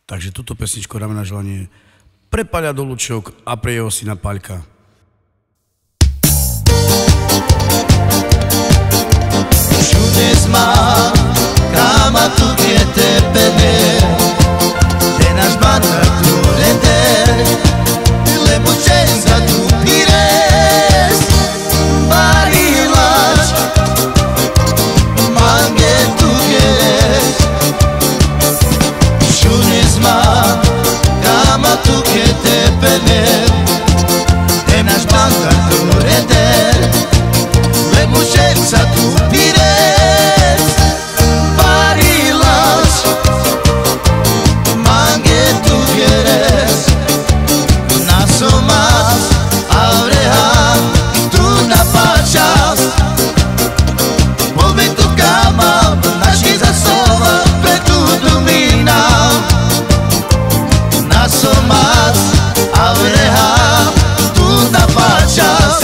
Takže túto pesničku dáme na želanie pre Paľa Dolučok a pre jeho syna Paľka. Všude zmá, káma tu je tepene, te náš mandar tu leder, lebo čenza tu pires, barilaš, mange tu queres. Všude zmá, káma tu je tepene, te náš mandar tu leder, lebo čenza tu pires, barilaš, mange tu queres. Naso más, abreja, tu na pachas, volve tu cama, naši zasova, pre tu domina. Naso más, abreja, tu na pachas,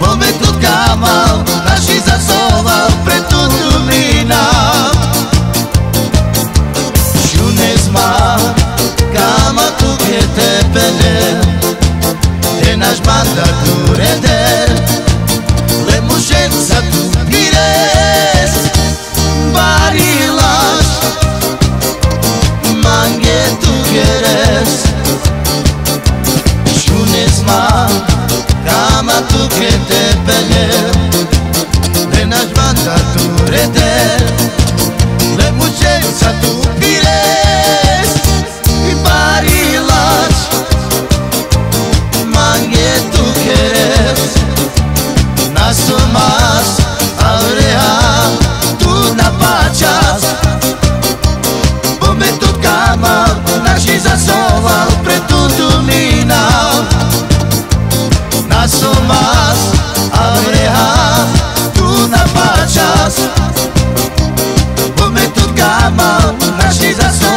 volve tu cama, naši zasova, pre tu domina. Šune zma, cama tu que te pele, te naš mandar tu reder, le mušenca tu pires, barilaš, mange tu queres. Šune zma, cama tu que te pele, te naš mandar tu reder, le mušenca tu pires, barilaš, mange tu queres. Naso más, abreja, tu na pachas, pombe tu cama, naši zasoval, pre tu domina. Naso más, abreja, tu na pachas, pombe tu cama, naši zasoval.